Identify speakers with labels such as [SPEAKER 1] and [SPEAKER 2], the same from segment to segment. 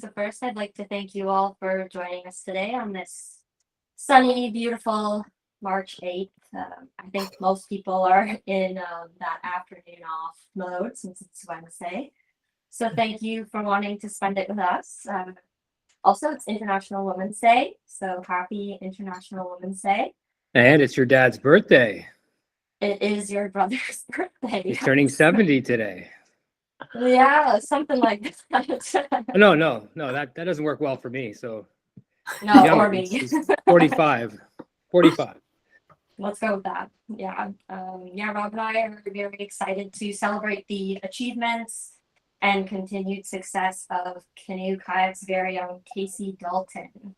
[SPEAKER 1] So first, I'd like to thank you all for joining us today on this sunny, beautiful March 8th. I think most people are in that afternoon off mode since it's Wednesday. So thank you for wanting to spend it with us. Also, it's International Women's Day, so happy International Women's Day.
[SPEAKER 2] And it's your dad's birthday.
[SPEAKER 1] It is your brother's birthday.
[SPEAKER 2] He's turning 70 today.
[SPEAKER 1] Yeah, something like that.
[SPEAKER 2] No, that doesn't work well for me. So
[SPEAKER 1] No,
[SPEAKER 2] younger.
[SPEAKER 1] or me.
[SPEAKER 2] He's 45.
[SPEAKER 1] Let's go with that. Yeah. Rob and I are very excited to celebrate the achievements and continued success of canoe kayak's very own KC Dalton.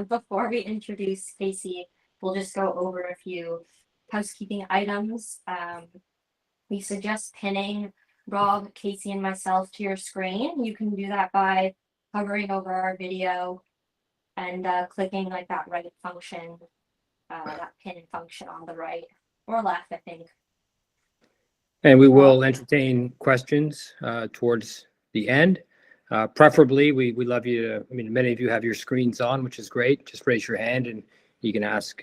[SPEAKER 1] Before we introduce KC, we'll just go over a few housekeeping items. We suggest pinning Rob, Casey, and myself to your screen. You can do that by hovering over our video and clicking like that right function, that pin function on the right or left, I think.
[SPEAKER 2] And we will entertain questions towards the end. Preferably, we love you to, many of you have your screens on, which is great. Just raise your hand and you can ask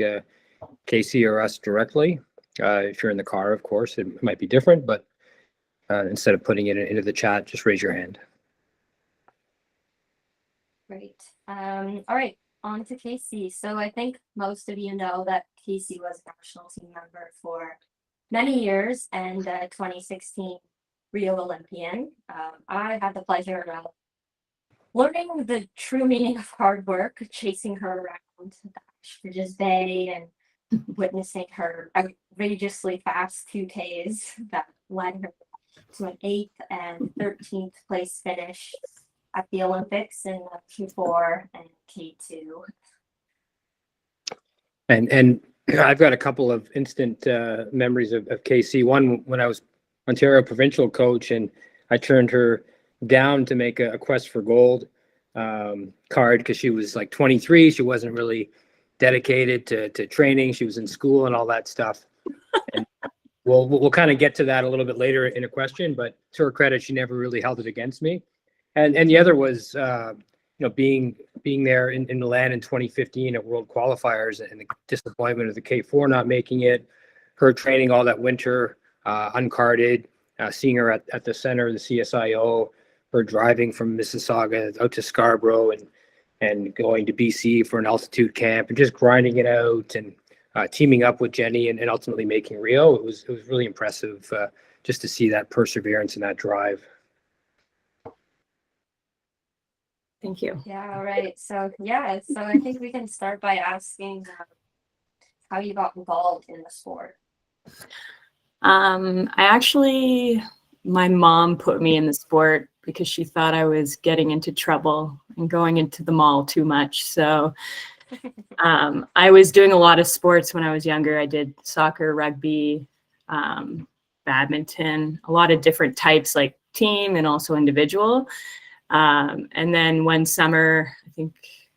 [SPEAKER 2] Casey or us directly. If you're in the car, of course, it might be different, but instead of putting it into the chat, just raise your hand.
[SPEAKER 1] Great. All right, on to Casey. So I think most of you know that Casey was a national team member for many years and 2016 Rio Olympian. I had the pleasure of learning the true meaning of hard work, chasing her around the Ashbridges Bay and witnessing her outrageously fast 2Ks that led her to an 8th and 13th place finish at the Olympics in Q4 and K2.
[SPEAKER 2] And I've got a couple of instant memories of KC. One, when I was Ontario provincial coach and I turned her down to make a Quest for Gold card because she was like 23. She wasn't really dedicated to training. She was in school and all that stuff. And we'll kind of get to that a little bit later in a question, but to her credit, she never really held it against me. And the other was, being there in Milan in 2015 at World Qualifiers and the disappointment of the K4 not making it, her training all that winter, uncarded, seeing her at the center of the CSIO, her driving from Mississauga out to Scarborough and going to BC for an altitude camp and just grinding it out and teaming up with Jenny and ultimately making Rio. It was really impressive just to see that perseverance and that drive.
[SPEAKER 3] Thank you.
[SPEAKER 1] Yeah, all right. So I think we can start by asking how you got involved in the sport.
[SPEAKER 3] My mom put me in the sport because she thought I was getting into trouble and going into the mall too much. So I was doing a lot of sports when I was younger. I did soccer, rugby, badminton, a lot of different types, like team and also individual. And then one summer, I think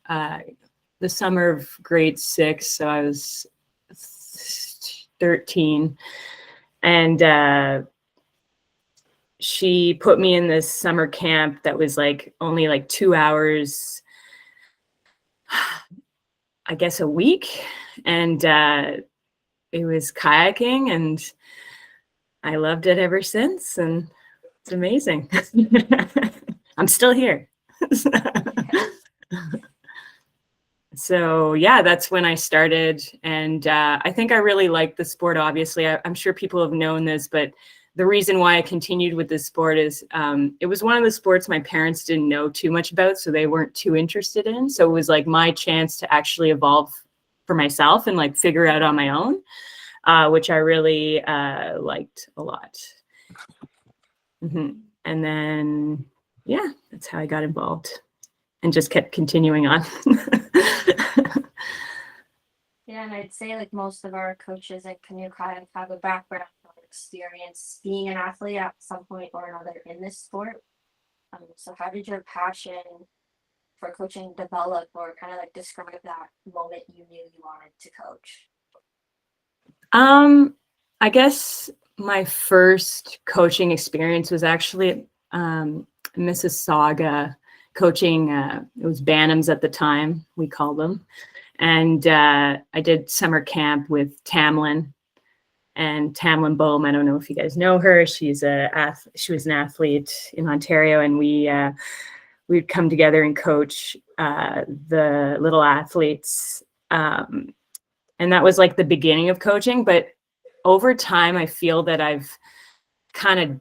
[SPEAKER 3] the summer of grade 6, so I was 13, and she put me in this summer camp that was like only like 2 hours, I guess, a week. And it was kayaking, and I loved it ever since. And it's amazing. I'm still here. So yeah, that's when I started. And I think I really liked the sport. Obviously, I'm sure people have known this, but the reason why I continued with this sport is it was one of the sports my parents didn't know too much about, so they weren't too interested in. So it was like my chance to actually evolve for myself and like figure out on my own, which I really liked a lot. Mm-hmm. And then, yeah, that's how I got involved and just kept continuing on.
[SPEAKER 1] Yeah, and I'd say like most of our coaches at Canoe Kayak have a background or experience being an athlete at some point or another in this sport. So how did your passion for coaching develop, or kind of like describe that moment you knew you wanted to coach?
[SPEAKER 3] I guess my first coaching experience was actually Mississauga coaching. It was Bantams at the time, we called them. And I did summer camp with Tamlin and Tamlin Bohm. I don't know if you guys know her. She was an athlete in Ontario, and we'd come together and coach the little athletes. And that was like the beginning of coaching. But over time, I feel that I've kind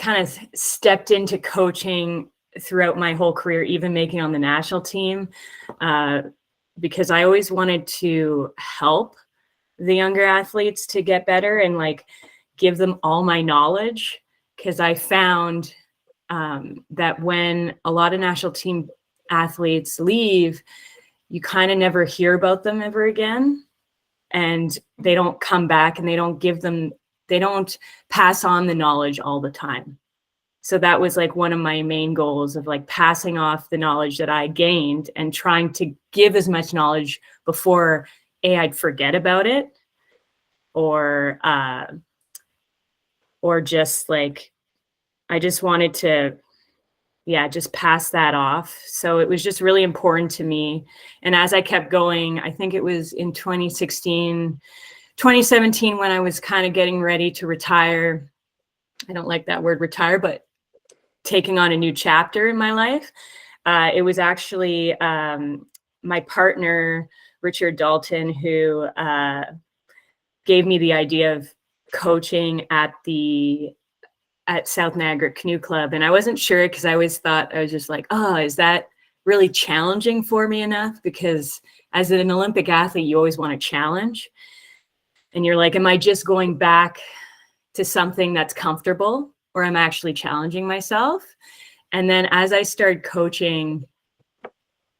[SPEAKER 3] of stepped into coaching throughout my whole career, even making on the national team, because I always wanted to help the younger athletes to get better and like give them all my knowledge. Because I found that when a lot of national team athletes leave, you kind of never hear about them ever again, and they don't come back, and they don't pass on the knowledge all the time. So that was like one of my main goals of like passing off the knowledge that I gained and trying to give as much knowledge before I'd forget about it, or just like, I just wanted to, just pass that off. So it was just really important to me. And as I kept going, I think it was in 2017, when I was kind of getting ready to retire. I don't like that word retire, but taking on a new chapter in my life. It was actually my partner, Richard Dalton, who gave me the idea of coaching at South Niagara Canoe Club. And I wasn't sure, because I always thought, I was just like, oh, is that really challenging for me enough? Because as an Olympic athlete, you always want to challenge. And you're like, am I just going back to something that's comfortable, or I'm actually challenging myself? And then as I started coaching,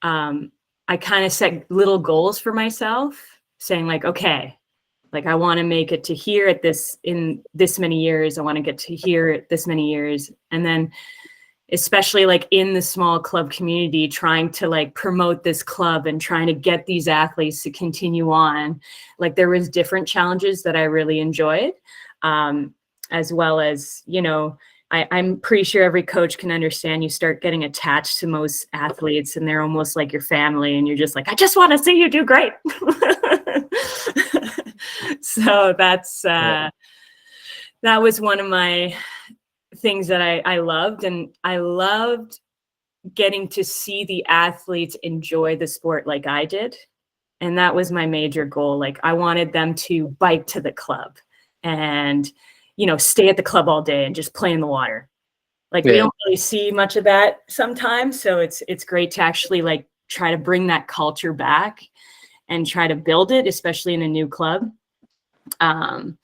[SPEAKER 3] I kind of set little goals for myself, saying like, okay, like I want to make it to here in this many years. I want to get to here at this many years. And then especially like in the small club community, trying to like promote this club and trying to get these athletes to continue on. Like there was different challenges that I really enjoyed. As well as, I'm pretty sure every coach can understand, you start getting attached to most athletes and they're almost like your family, and you're just like, I just want to see you do great. So that was one of my things that I loved. And I loved getting to see the athletes enjoy the sport like I did. And that was my major goal. Like I wanted them to bike to the club and stay at the club all day and just play in the water. Like we don't really see much of that sometimes. So it's great to actually like try to bring that culture back and try to build it, especially in a new club. Too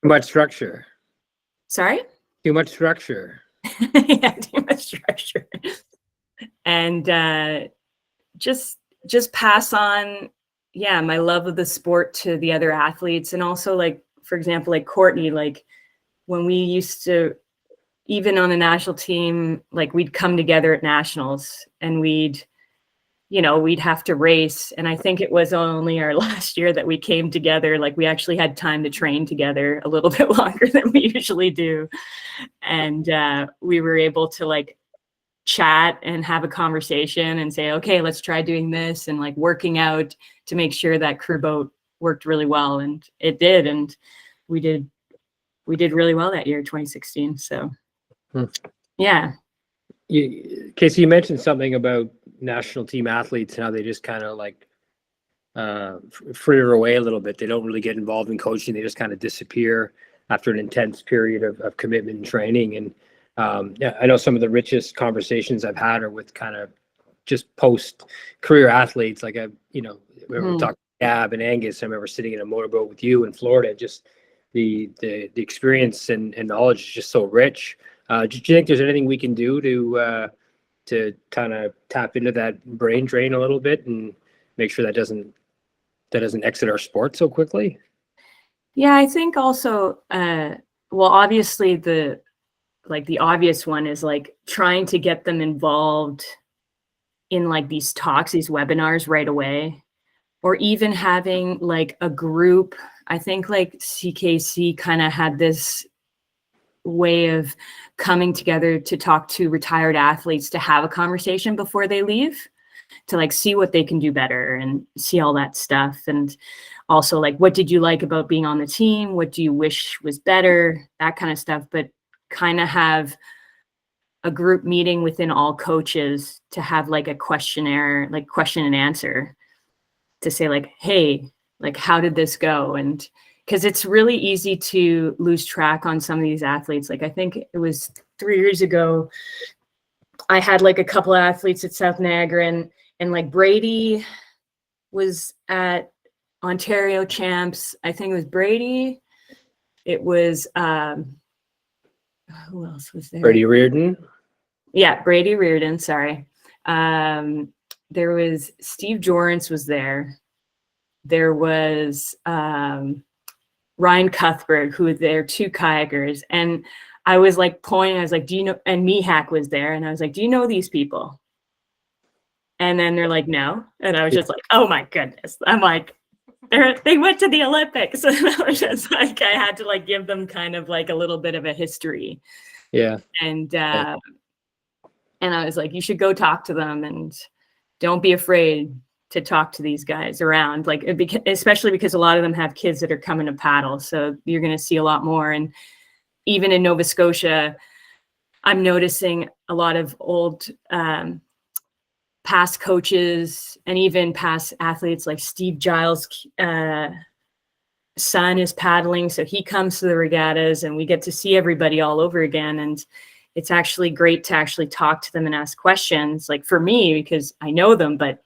[SPEAKER 2] much structure.
[SPEAKER 3] Sorry?
[SPEAKER 2] Too much structure.
[SPEAKER 3] Yeah, too much structure. And just pass on my love of the sport to the other athletes. And also like, for example, like Courtney, like when we used to, even on the national team, like we'd come together at nationals and we'd have to race. And I think it was only our last year that we came together. Like we actually had time to train together a little bit longer than we usually do. And we were able to like chat and have a conversation and say, okay, let's try doing this, and like working out to make sure that crew boat worked really well. And it did. And we did really well that year, 2016. So yeah.
[SPEAKER 2] Casey, you mentioned something about national team athletes and how they just kind of like fritter away a little bit. They don't really get involved in coaching. They just kind of disappear after an intense period of commitment and training. And I know some of the richest conversations I've had are with kind of just post-career athletes. Like we were talking to Gab and Angus. I remember sitting in a motorboat with you in Florida. Just the experience and knowledge is just so rich. Do you think there's anything we can do to kind of tap into that brain drain a little bit and make sure that doesn't exit our sport so quickly?
[SPEAKER 3] Yeah, I think also, obviously the obvious one is like trying to get them involved in like these talks, these webinars right away, or even having like a group I think like CKC kind of had this way of coming together to talk to retired athletes, to have a conversation before they leave, to like see what they can do better and see all that stuff. And also like, what did you like about being on the team? What do you wish was better? That kind of stuff. But kind of have a group meeting within all coaches to have like a questionnaire, like question and answer, to say like, hey, like, how did this go? And because it's really easy to lose track on some of these athletes. Like, I think it was 3 years ago, I had like a couple of athletes at South Niagara, and like Brady was at Ontario champs. I think it was Brady. It was, who else was there?
[SPEAKER 2] Brady Reardon.
[SPEAKER 3] Yeah, Brady Reardon, sorry. There was Steve Jorrance was there. There was Ryan Cuthbert, who was there, 2 kayakers. And I was like pointing, I was like, do you know, and Mihak was there. And I was like, do you know these people? And then they're like, no. And I was just like, oh my goodness. I'm like, they went to the Olympics. And I was just like, I had to like give them kind of like a little bit of a history.
[SPEAKER 2] Yeah.
[SPEAKER 3] And I was like, you should go talk to them and don't be afraid to talk to these guys around, like, especially because a lot of them have kids that are coming to paddle. So you're going to see a lot more. And even in Nova Scotia, I'm noticing a lot of old past coaches and even past athletes, like Steve Giles' son is paddling. So he comes to the regattas and we get to see everybody all over again. And it's actually great to actually talk to them and ask questions, like for me, because I know them, but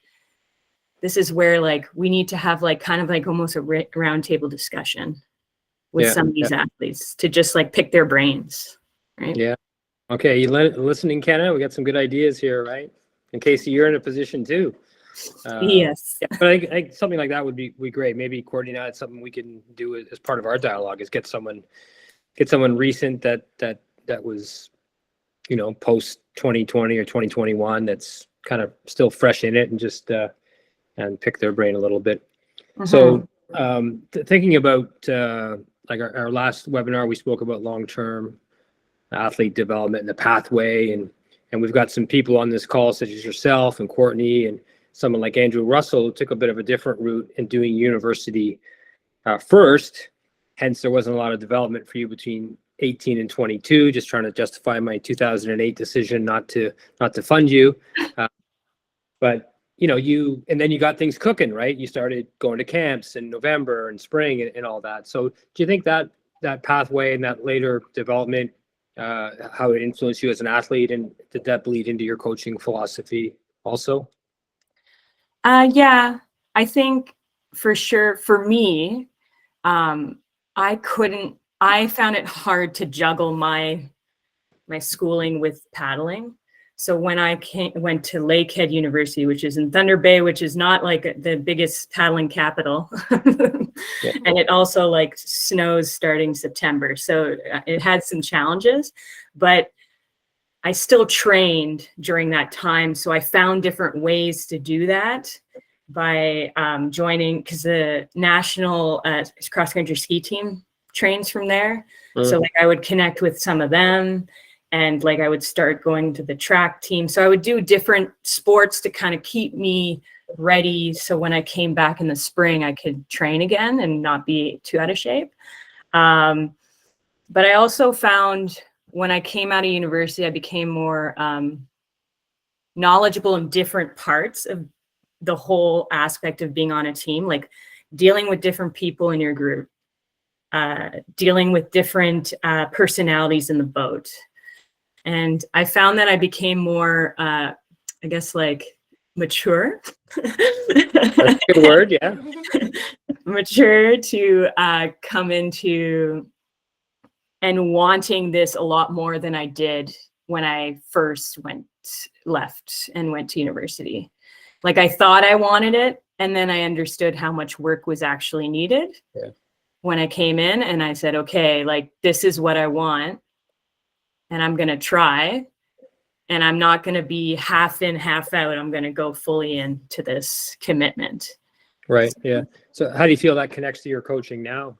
[SPEAKER 3] this is where like we need to have like kind of like almost a round table discussion with some of these athletes to just like pick their brains, right?
[SPEAKER 2] Yeah. Okay, you listening, Kenna? We got some good ideas here, right? And Casey, you're in a position too.
[SPEAKER 3] Yes.
[SPEAKER 2] Yeah, but I something like that would be great. Maybe Courtney and I, it's something we can do as part of our dialogue, is get someone recent that was, you know, post 2020 or 2021, that's kind of still fresh in it, and just and pick their brain a little bit.
[SPEAKER 3] Mm-hmm.
[SPEAKER 2] So thinking about like our last webinar, we spoke about long-term athlete development and the pathway, and we've got some people on this call such as yourself and Courtney and someone like Andrew Russell, who took a bit of a different route in doing university first. Hence, there wasn't a lot of development for you between 18 and 22, just trying to justify my 2008 decision not to fund you. But you know, and then you got things cooking, right? You started going to camps in November and spring and all that. So do you think that pathway and that later development, how it influenced you as an athlete, and did that bleed into your coaching philosophy also?
[SPEAKER 3] Yeah, I think for sure for me, I found it hard to juggle my schooling with paddling. So when I went to Lakehead University, which is in Thunder Bay, which is not like the biggest paddling capital, yeah. And it also like snows starting September. So it had some challenges, but I still trained during that time. So I found different ways to do that by joining, because the national cross-country ski team trains from there. So like I would connect with some of them. And like I would start going to the track team. So I would do different sports to kind of keep me ready. So when I came back in the spring, I could train again and not be too out of shape. But I also found when I came out of university, I became more knowledgeable in different parts of the whole aspect of being on a team, like dealing with different people in your group, dealing with different personalities in the boat. And I found that I became more, I guess, like mature.
[SPEAKER 2] That's a good word, yeah.
[SPEAKER 3] Mature to come into and wanting this a lot more than I did when I first left and went to university. Like I thought I wanted it, and then I understood how much work was actually needed.
[SPEAKER 2] Yeah. When
[SPEAKER 3] I came in and I said, okay, like this is what I want. And I'm going to try, and I'm not going to be half in, half out. I'm going to go fully into this commitment.
[SPEAKER 2] Right. Yeah. So how do you feel that connects to your coaching now?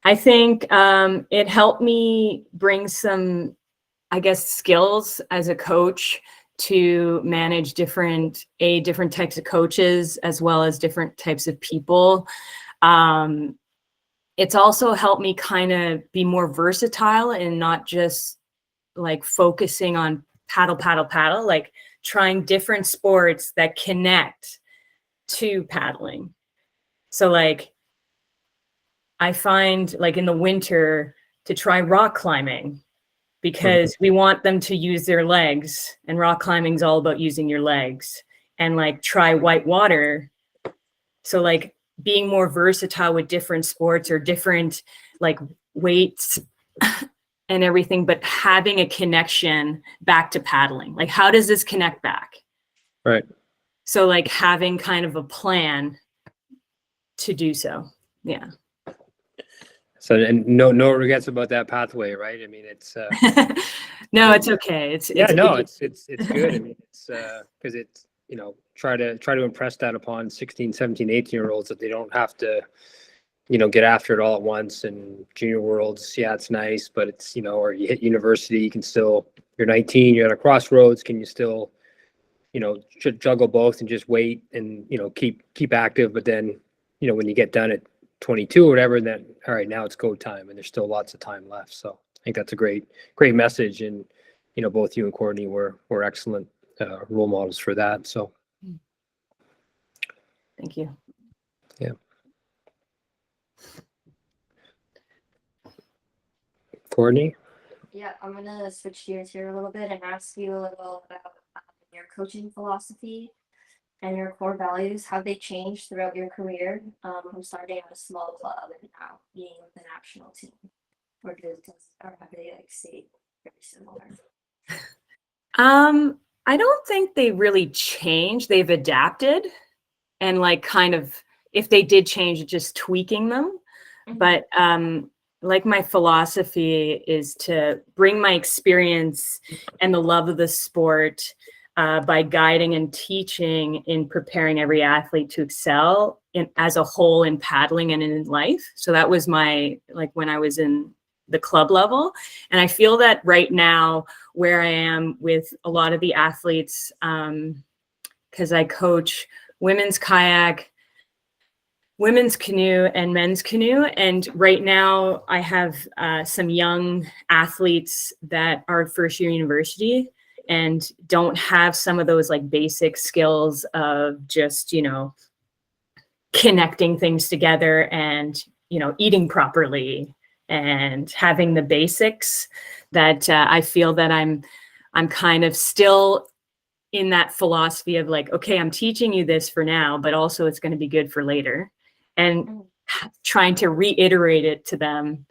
[SPEAKER 3] I think it helped me bring some, I guess, skills as a coach to manage different types of coaches as well as different types of people. It's also helped me kind of be more versatile and not just like focusing on paddle, like trying different sports that connect to paddling. So like I find like in the winter to try rock climbing because we want them to use their legs, and rock climbing is all about using your legs, and like try white water. So like being more versatile with different sports or different like weights and everything, but having a connection back to paddling. Like, how does this connect back?
[SPEAKER 2] Right.
[SPEAKER 3] So like having kind of a plan to do so. Yeah.
[SPEAKER 2] So, and no regrets about that pathway, right? I mean, it's
[SPEAKER 3] No, it's okay. It's
[SPEAKER 2] yeah, no,
[SPEAKER 3] good.
[SPEAKER 2] it's good. I mean, it's because it's, try to impress that upon 16, 17, 18-year-olds that they don't have to, get after it all at once. And junior worlds, yeah, it's nice, but it's, or you hit university, you can still, you're 19, you're at a crossroads, can you still, juggle both and just wait and, keep active. But then, when you get done at 22 or whatever, then, all right, now it's go time, and there's still lots of time left. So I think that's a great message. And, both you and Courtney were excellent role models for that. So.
[SPEAKER 3] Thank you.
[SPEAKER 2] Yeah. Courtney?
[SPEAKER 1] Yeah, I'm gonna switch gears here a little bit and ask you a little about your coaching philosophy and your core values, how they changed throughout your career, from starting at a small club and now being with the national team, or have they like stayed very similar?
[SPEAKER 3] I don't think they really changed. They've adapted, and like kind of, if they did change, just tweaking them.
[SPEAKER 1] Mhm.
[SPEAKER 3] But like my philosophy is to bring my experience and the love of the sport by guiding and teaching in preparing every athlete to excel as a whole in paddling and in life. So that was my, like when I was in the club level. And I feel that right now where I am with a lot of the athletes, because I coach women's kayak, women's canoe, and men's canoe. And right now I have some young athletes that are first year university and don't have some of those like basic skills of just, connecting things together and, eating properly and having the basics that I feel that I'm kind of still in that philosophy of like, okay, I'm teaching you this for now, but also it's going to be good for later. And trying to reiterate it to them,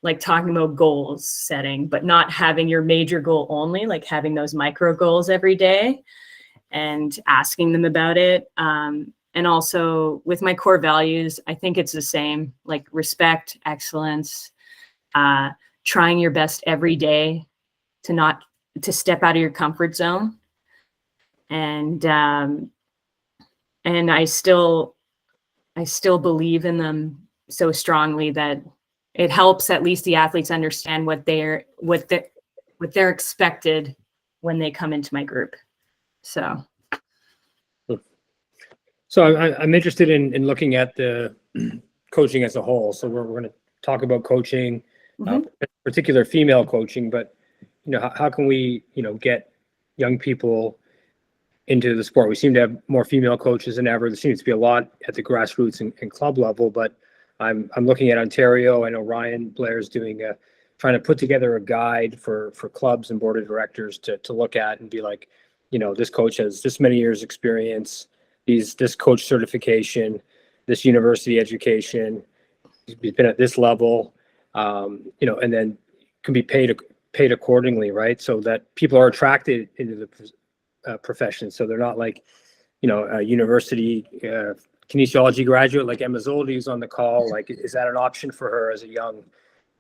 [SPEAKER 3] like talking about goals setting, but not having your major goal only, like having those micro goals every day and asking them about it. And also with my core values, I think it's the same, like respect, excellence, trying your best every day to step out of your comfort zone. And I still believe in them so strongly that it helps at least the athletes understand what they're expected when they come into my group. So
[SPEAKER 2] I'm interested in looking at the coaching as a whole. So we're going to talk about coaching, particular female coaching, but how can we get young people into the sport? We seem to have more female coaches than ever. There seems to be a lot at the grassroots and club level, but I'm looking at Ontario. I know Ryan Blair's trying to put together a guide for clubs and board of directors to look at and be like, this coach has this many years experience, this coach certification, this university education, he's been at this level, and then can be paid accordingly, right? So that people are attracted into the profession. So they're not like, a university kinesiology graduate like Emma Zoldi who's on the call. Like, is that an option for her as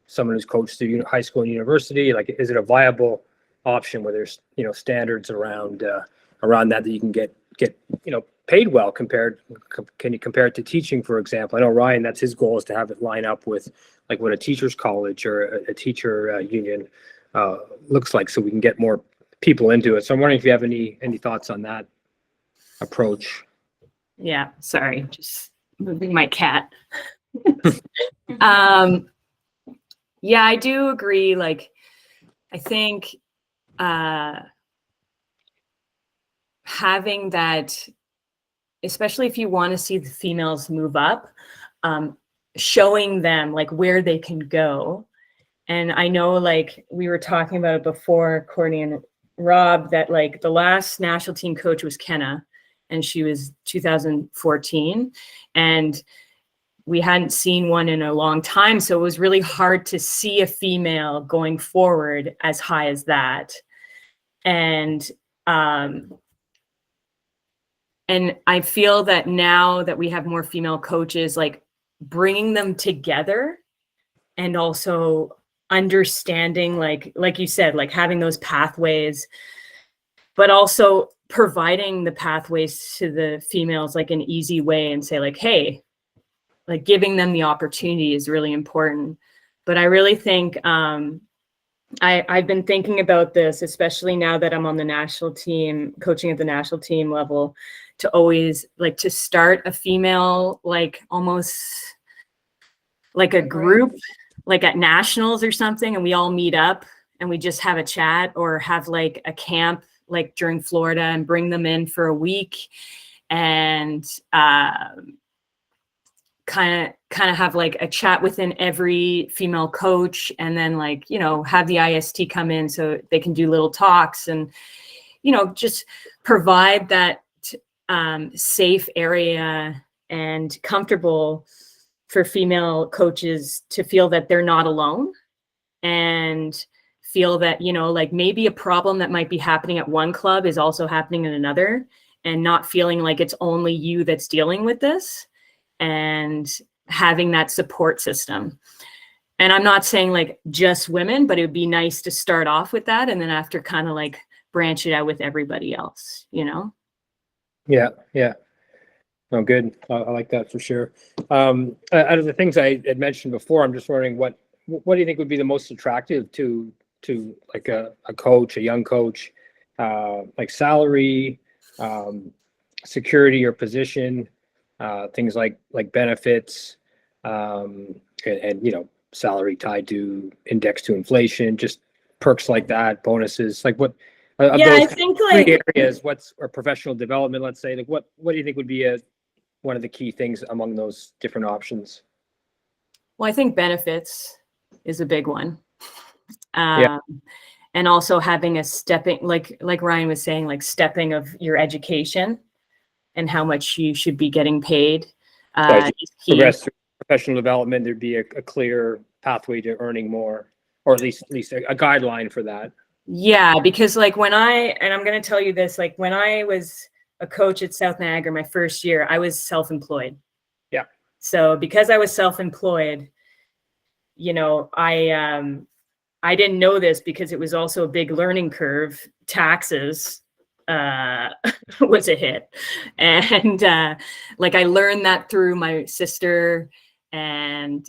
[SPEAKER 2] someone who's coached through high school and university? Like, is it a viable option where there's, standards around that you can get get, paid well can you compare it to teaching, for example? I know Ryan, that's his goal, is to have it line up with like what a teacher's college or a teacher union looks like, so we can get more people into it. So I'm wondering if you have any thoughts on that approach.
[SPEAKER 3] Yeah, sorry, just moving my cat. Yeah, I do agree. Like, I think having that, especially if you want to see the females move up, showing them like where they can go. And I know, like we were talking about it before, Courtney and Rob, that like the last national team coach was Kenna, and she was 2014. And we hadn't seen one in a long time. So it was really hard to see a female going forward as high as that. And I feel that now that we have more female coaches, like bringing them together and also understanding, like you said, like having those pathways, but also providing the pathways to the females, like an easy way, and say like, hey, like giving them the opportunity is really important. But I really think I've been thinking about this, especially now that I'm on the national team, coaching at the national team level, to always like to start a female, like almost like a group, like at nationals or something, and we all meet up and we just have a chat, or have like a camp like during Florida and bring them in for a week, and kind of have like a chat within every female coach, and then like, have the IST come in so they can do little talks, and, just provide that safe area and comfortable for female coaches to feel that they're not alone, and feel that, like maybe a problem that might be happening at one club is also happening in another, and not feeling like it's only you that's dealing with this, and having that support system. And I'm not saying like just women, but it would be nice to start off with that, and then after kind of like branch it out with everybody else,
[SPEAKER 2] Yeah. Oh, good. I like that for sure. Out of the things I had mentioned before, I'm just wondering what do you think would be the most attractive to like a coach, a young coach, like salary, security or position, things like benefits, and salary tied to index to inflation, just perks like that, bonuses, like what of
[SPEAKER 3] Yeah,
[SPEAKER 2] those
[SPEAKER 3] I think
[SPEAKER 2] three
[SPEAKER 3] like
[SPEAKER 2] areas, or professional development, let's say, like what do you think would be one of the key things among those different options?
[SPEAKER 3] Well, I think benefits is a big one.
[SPEAKER 2] Yeah.
[SPEAKER 3] And also having a stepping, like Ryan was saying, like stepping of your education and how much you should be getting paid.
[SPEAKER 2] As you
[SPEAKER 3] Is key.
[SPEAKER 2] progress through professional development, there'd be a clear pathway to earning more, or at least a guideline for that.
[SPEAKER 3] Yeah, because like and I'm going to tell you this, like when I was a coach at South Niagara, my first year, I was self-employed.
[SPEAKER 2] Yeah.
[SPEAKER 3] So because I was self-employed, I didn't know this because it was also a big learning curve. Taxes was a hit. And like I learned that through my sister and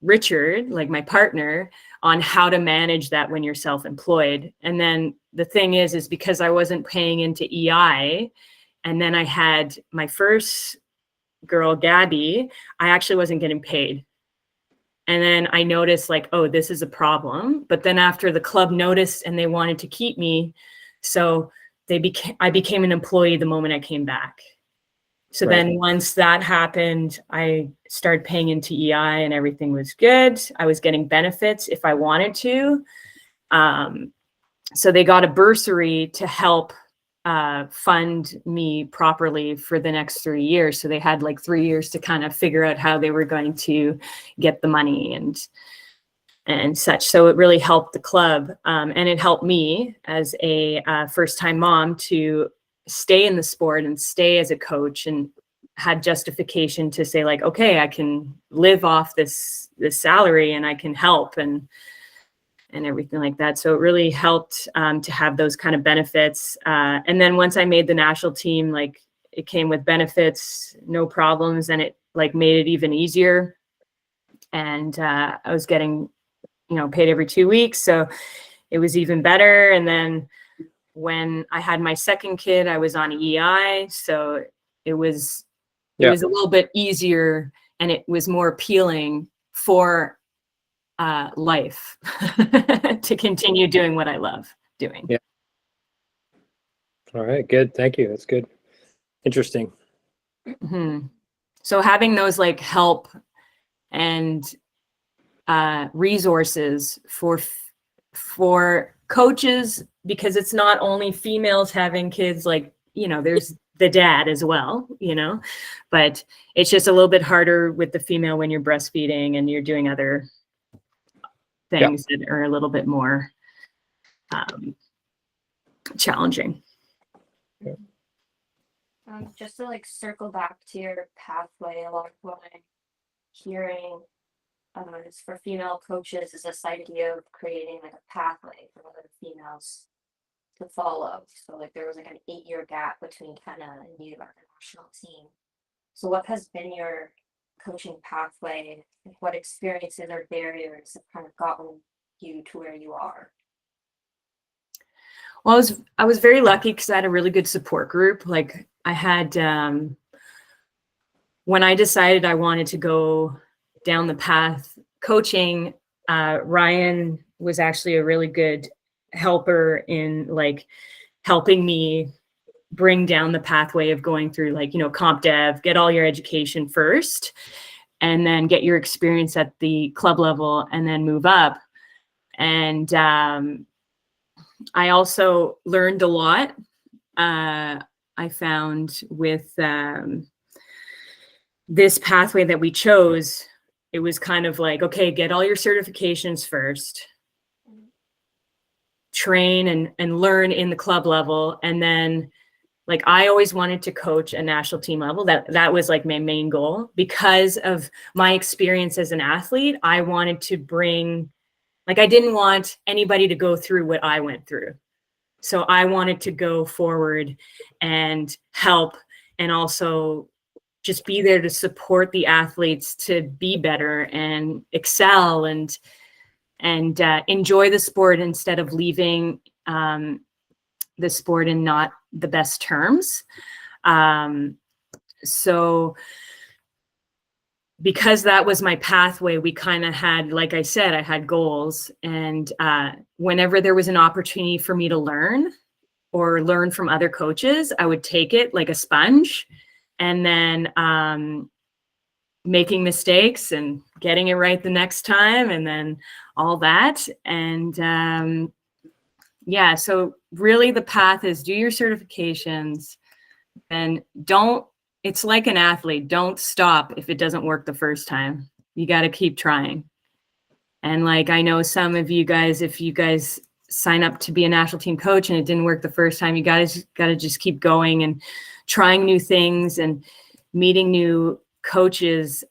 [SPEAKER 3] Richard, like my partner, on how to manage that when you're self-employed. And then the thing is because I wasn't paying into EI, and then I had my first girl, Gabby, I actually wasn't getting paid. And then I noticed like, oh, this is a problem. But then after the club noticed and they wanted to keep me, so I became an employee the moment I came back. So
[SPEAKER 2] Right.
[SPEAKER 3] Then once that happened, I started paying into EI and everything was good. I was getting benefits if I wanted to. So they got a bursary to help fund me properly for the next 3 years. So they had like 3 years to kind of figure out how they were going to get the money and such. So it really helped the club. And it helped me as a first-time mom to stay in the sport and stay as a coach, and had justification to say like, okay, I can live off this salary and I can help. And and everything like that. So it really helped to have those kind of benefits. And then once I made the national team, like it came with benefits, no problems, and it like made it even easier. And I was getting, paid every 2 weeks. So it was even better. And then when I had my second kid, I was on EI. So it was a little bit easier, and it was more appealing for life to continue doing what I love doing.
[SPEAKER 2] Yeah. All right, good. Thank you. That's good. Interesting.
[SPEAKER 3] Mm-hmm. So having those like help and resources for coaches, because it's not only females having kids, like, there's the dad as well, but it's just a little bit harder with the female when you're breastfeeding and you're doing other things that are a little bit more challenging.
[SPEAKER 1] Just to like circle back to your pathway, a lot of what I'm hearing is for female coaches is this idea of creating like a pathway for other females to follow. So like there was like an 8-year gap between Kenna and you on the national team. So what has been your coaching pathway? Like what experiences or barriers have kind of gotten you to where you are?
[SPEAKER 3] Well, I was very lucky because I had a really good support group. Like I had, when I decided I wanted to go down the path coaching, Ryan was actually a really good helper in like helping me bring down the pathway of going through like, comp dev, get all your education first, and then get your experience at the club level and then move up. And I also learned a lot. I found with this pathway that we chose, it was kind of like, okay, get all your certifications first, train and learn in the club level. And then like, I always wanted to coach a national team level. That was like my main goal because of my experience as an athlete. I wanted to bring, like, I didn't want anybody to go through what I went through. So I wanted to go forward and help and also just be there to support the athletes to be better and excel and enjoy the sport instead of leaving the sport in not the best terms. So because that was my pathway, we kind of had, like I said, I had goals. And whenever there was an opportunity for me to learn or learn from other coaches, I would take it like a sponge, and then making mistakes and getting it right the next time, and then all that. And yeah, so really the path is do your certifications and it's like an athlete. Don't stop if it doesn't work the first time. You got to keep trying. And like, I know some of you guys, if you guys sign up to be a national team coach and it didn't work the first time, you got to just keep going and trying new things and meeting new coaches.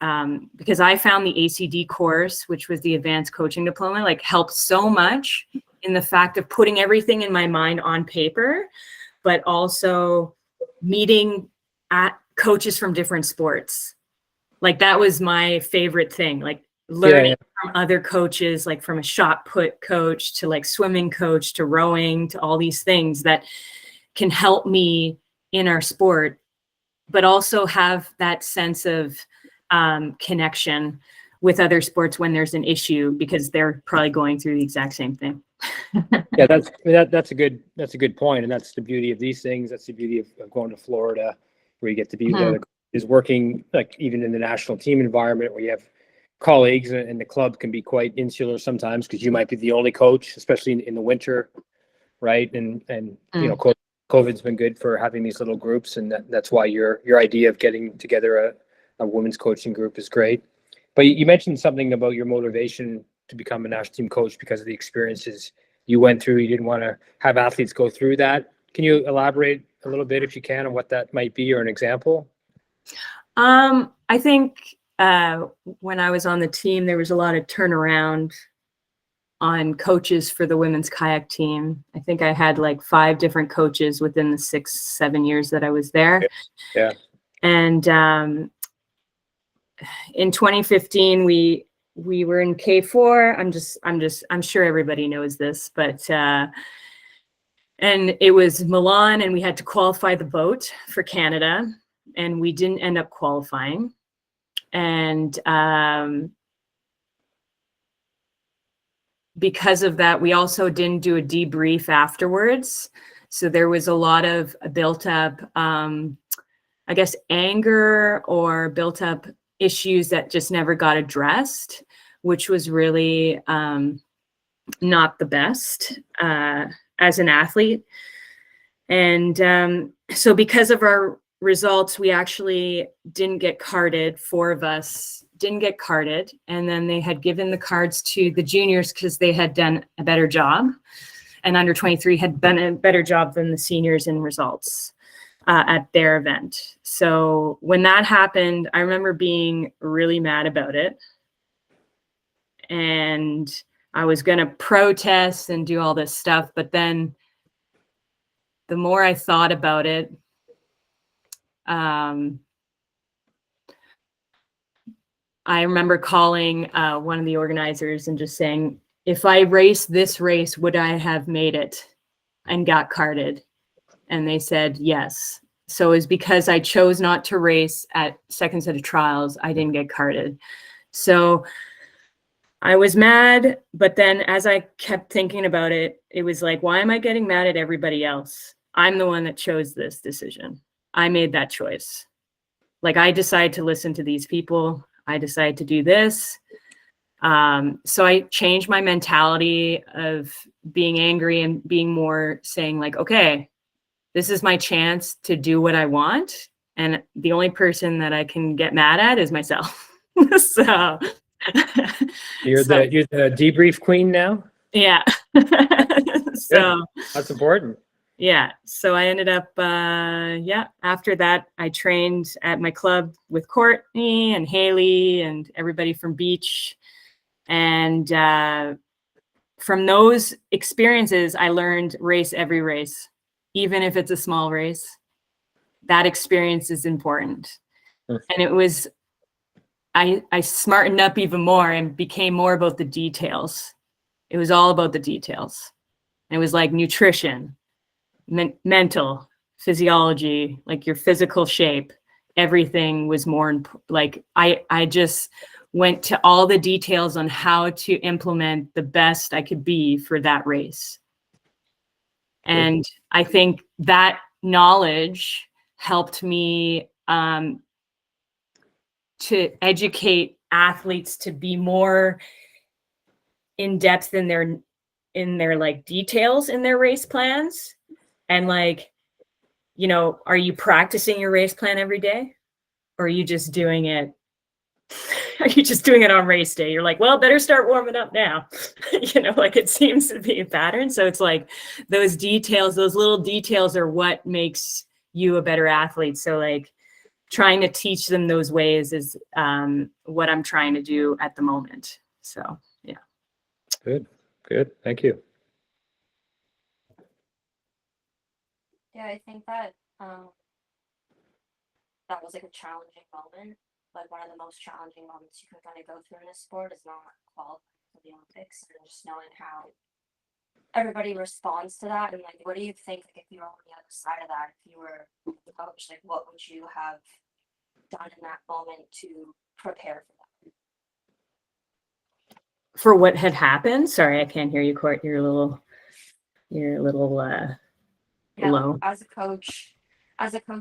[SPEAKER 3] Because I found the ACD course, which was the advanced coaching diploma, like helped so much in the fact of putting everything in my mind on paper, but also meeting coaches from different sports. Like that was my favorite thing, like learning from other coaches, like from a shot put coach to like swimming coach to rowing to all these things that can help me in our sport, but also have that sense of connection with other sports when there's an issue, because they're probably going through the exact same thing.
[SPEAKER 2] Yeah, that's a good point, and that's the beauty of these things. That's the beauty of going to Florida, where you get to be with other coaches, working like even in the national team environment where you have colleagues, and the club can be quite insular sometimes because you might be the only coach, especially in the winter, right? And COVID's been good for having these little groups, and that's why your idea of getting together a women's coaching group is great. But you mentioned something about your motivation to become a national team coach because of the experiences you went through. You didn't want to have athletes go through that. Can you elaborate a little bit, if you can, on what that might be or an example?
[SPEAKER 3] I think when I was on the team, there was a lot of turnaround on coaches for the women's kayak team. I think I had like 5 different coaches within the 6-7 years that I was there.
[SPEAKER 2] Yeah.
[SPEAKER 3] And in 2015, we were in K4. I'm sure everybody knows this, but and it was Milan, and we had to qualify the boat for Canada, and we didn't end up qualifying. And because of that, we also didn't do a debrief afterwards. So there was a lot of built up, I guess, anger or built up issues that just never got addressed, which was really not the best as an athlete. And so because of our results, we actually didn't get carded. 4 of us didn't get carded. And then they had given the cards to the juniors because they had done a better job. And under 23 had done a better job than the seniors in results at their event. So when that happened, I remember being really mad about it. And I was going to protest and do all this stuff. But then the more I thought about it, I remember calling one of the organizers and just saying, if I raced this race, would I have made it and got carded? And they said yes. So it's because I chose not to race at second set of trials, I didn't get carded. So I was mad, but then as I kept thinking about it, it was like, why am I getting mad at everybody else? I'm the one that chose this decision. I made that choice. Like, I decided to listen to these people. I decided to do this. So I changed my mentality of being angry and being more saying like, okay, this is my chance to do what I want. And the only person that I can get mad at is myself. So
[SPEAKER 2] You're the debrief queen now?
[SPEAKER 3] Yeah. So
[SPEAKER 2] that's important.
[SPEAKER 3] Yeah. So I ended up, after that, I trained at my club with Courtney and Haley and everybody from Beach. And from those experiences, I learned race every race, even if it's a small race. That experience is important. And it was, I smartened up even more and became more about the details. It was all about the details. It was like nutrition, mental, physiology, like your physical shape. Everything was more like I just went to all the details on how to implement the best I could be for that race. And I think that knowledge helped me to educate athletes to be more in depth in their like details in their race plans. And like, you know, are you practicing your race plan every day? Or are you just doing it? Are you just doing it on race day? You're like, well, better start warming up now. You know, like it seems to be a pattern. So it's like those details, those little details are what makes you a better athlete. So like trying to teach them those ways is what I'm trying to do at the moment. So, yeah.
[SPEAKER 2] Good. Thank you.
[SPEAKER 1] Yeah, I think that that was like a challenging moment. Like one of the most challenging moments you can kind of go through in a sport is not qualifying for the Olympics and just knowing how everybody responds to that. And like, what do you think, like, if you were on the other side of that, if you were the coach, like what would you have done in that moment to prepare for that?
[SPEAKER 3] For what had happened? Sorry, I can't hear you, Court. You're a little low.
[SPEAKER 1] As a coach,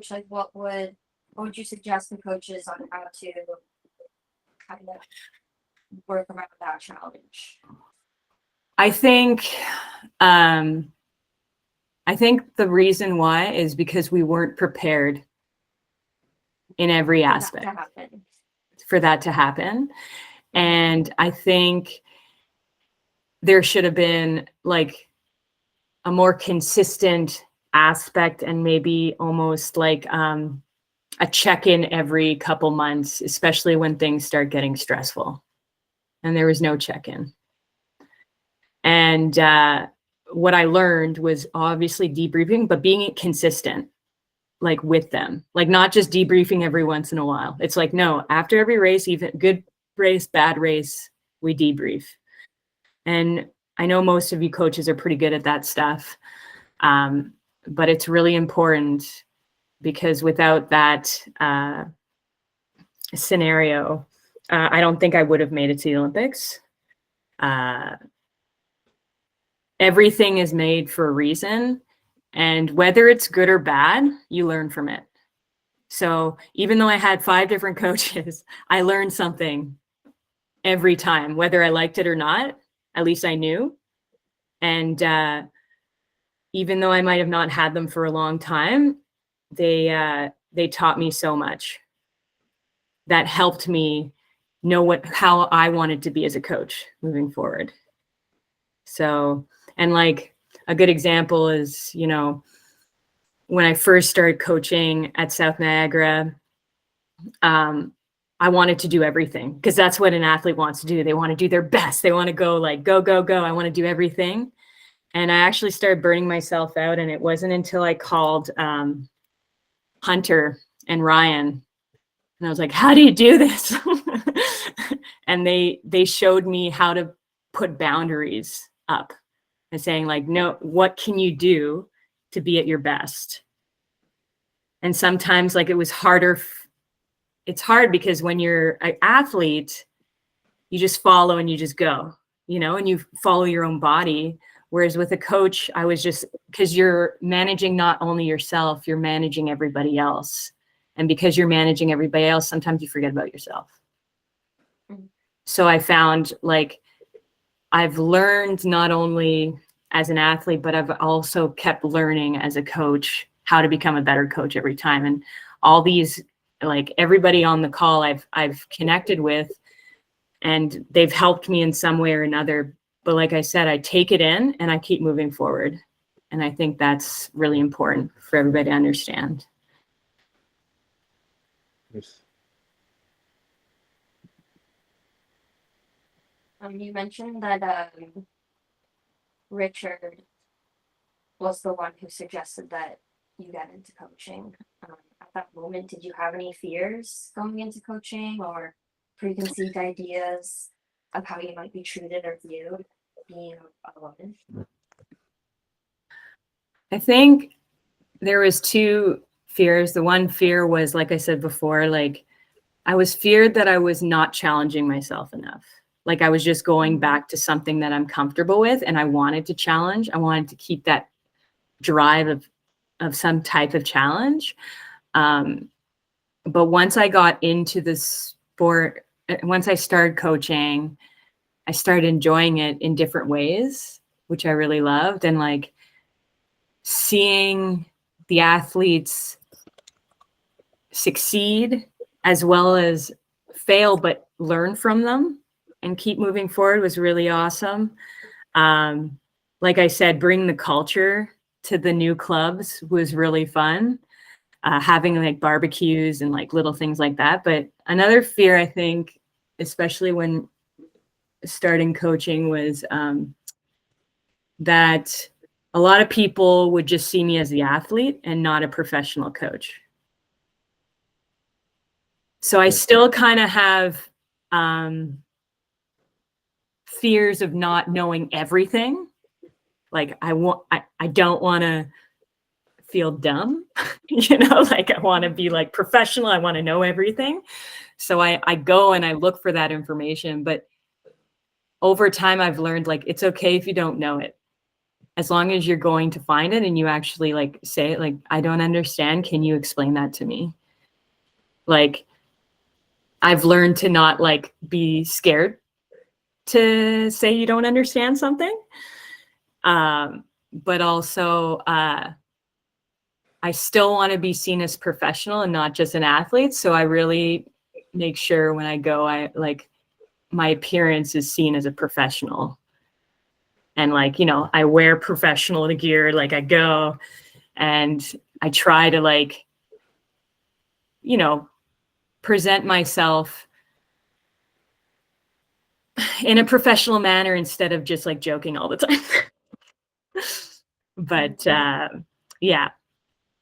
[SPEAKER 1] like what would you suggest to coaches on how to kind of work around that challenge?
[SPEAKER 3] I think the reason why is because we weren't prepared in every aspect for that to happen. And I think there should have been like a more consistent aspect and maybe almost like a check-in every couple months, especially when things start getting stressful. And there was no check-in. And what I learned was obviously debriefing, but being consistent, like with them, like not just debriefing every once in a while. It's like, no, after every race, even good race, bad race, we debrief. And I know most of you coaches are pretty good at that stuff. But it's really important, because without that scenario, I don't think I would have made it to the Olympics. Everything is made for a reason, and whether it's good or bad, you learn from it. So even though I had 5 different coaches, I learned something every time, whether I liked it or not. At least I knew. And even though I might have not had them for a long time, they taught me so much that helped me know how I wanted to be as a coach moving forward. So, and like a good example is, you know, when I first started coaching at South Niagara, I wanted to do everything, because that's what an athlete wants to do. They want to do their best. They want to go like, go, go, go. I want to do everything. And I actually started burning myself out. And it wasn't until I called Hunter and Ryan, and I was like, how do you do this? And they showed me how to put boundaries up and saying like, no, what can you do to be at your best? And sometimes like it was harder. It's hard because when you're an athlete, you just follow and you just go, you know, and you follow your own body. Whereas with a coach, I was just, because you're managing not only yourself, you're managing everybody else. And because you're managing everybody else, sometimes you forget about yourself. So I found like I've learned not only as an athlete, but I've also kept learning as a coach how to become a better coach every time. And all these, like everybody on the call I've connected with, and they've helped me in some way or another. But like I said, I take it in and I keep moving forward. And I think that's really important for everybody to understand.
[SPEAKER 2] Yes.
[SPEAKER 1] You mentioned that Richard was the one who suggested that you get into coaching. At that moment, did you have any fears going into coaching, or preconceived ideas of how you might be treated or viewed being a woman?
[SPEAKER 3] I think there was 2 fears. The one fear was, like I said before, like I was feared that I was not challenging myself enough. Like I was just going back to something that I'm comfortable with, and I wanted to challenge. I wanted to keep that drive of some type of challenge. But once I got into the sport, once I started coaching, I started enjoying it in different ways, which I really loved. And like seeing the athletes succeed as well as fail, but learn from them and keep moving forward was really awesome. Like I said, bring the culture to the new clubs was really fun. Having like barbecues and like little things like that. But another fear, I think, especially when starting coaching, was that a lot of people would just see me as the athlete and not a professional coach. So I still kind of have fears of not knowing everything. Like I don't want to feel dumb, you know, like I want to be like professional. I want to know everything. So I go and I look for that information. But over time, I've learned like, it's okay if you don't know it, as long as you're going to find it and you actually like say it, like, I don't understand. Can you explain that to me? Like, I've learned to not like be scared to say you don't understand something. But also, I still want to be seen as professional and not just an athlete. So I really make sure when I go, I like my appearance is seen as a professional. And like, you know, I wear professional gear, like I go and I try to like, you know, present myself in a professional manner instead of just like joking all the time. But yeah,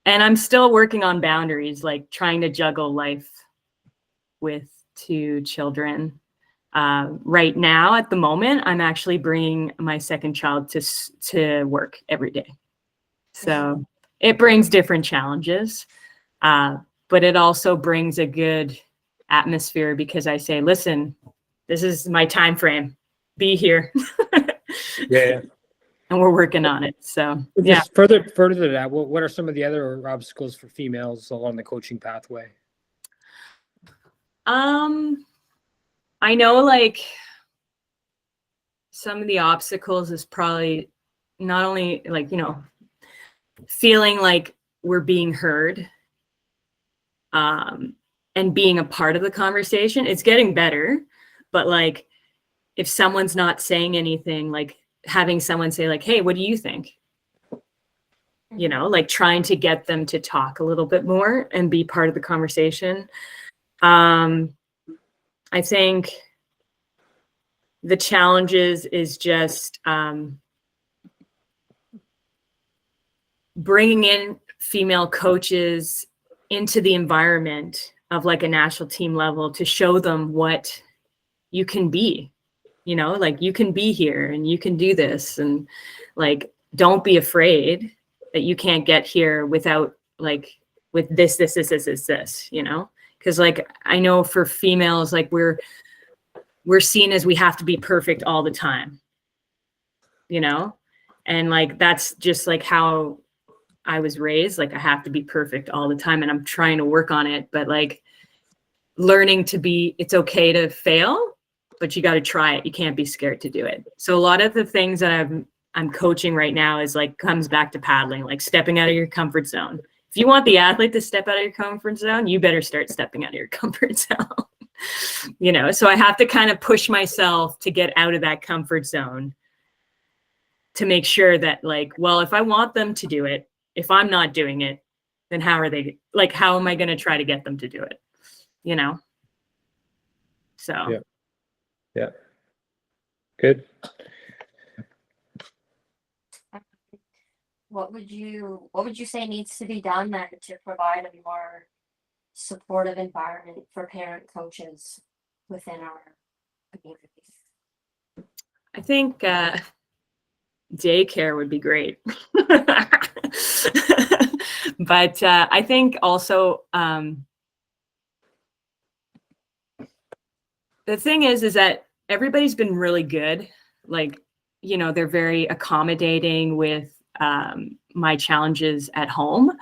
[SPEAKER 3] and I'm still working on boundaries, like trying to juggle life with 2 children. Right now, at the moment, I'm actually bringing my second child to work every day. So it brings different challenges, but it also brings a good atmosphere because I say, listen, this is my time frame. Be here.
[SPEAKER 2] Yeah.
[SPEAKER 3] And we're working on it. So yeah.
[SPEAKER 2] Just further to that, what are some of the other obstacles for females along the coaching pathway?
[SPEAKER 3] I know like some of the obstacles is probably not only like, feeling like we're being heard, and being a part of the conversation. It's getting better, but like if someone's not saying anything, like having someone say like, hey, what do you think? Like trying to get them to talk a little bit more and be part of the conversation. I think the challenges is just bringing in female coaches into the environment of like a national team level to show them what you can be, like you can be here and you can do this, and like don't be afraid that you can't get here without like with this, because like I know for females, like we're seen as we have to be perfect all the time, and like that's just like how I was raised. Like I have to be perfect all the time, and I'm trying to work on it, but like learning to be, it's okay to fail, but you got to try it. You can't be scared to do it. So a lot of the things that I'm coaching right now is like comes back to paddling, like stepping out of your comfort zone. If you want the athlete to step out of your comfort zone, you better start stepping out of your comfort zone. So I have to kind of push myself to get out of that comfort zone to make sure that like, well, if I want them to do it, if I'm not doing it, then how am I going to try to get them to do it? So.
[SPEAKER 2] Yeah. Good.
[SPEAKER 1] What would you say needs to be done then to provide a more supportive environment for parent coaches within our community?
[SPEAKER 3] I think daycare would be great. But I think also the thing is that everybody's been really good. Like, they're very accommodating with my challenges at home.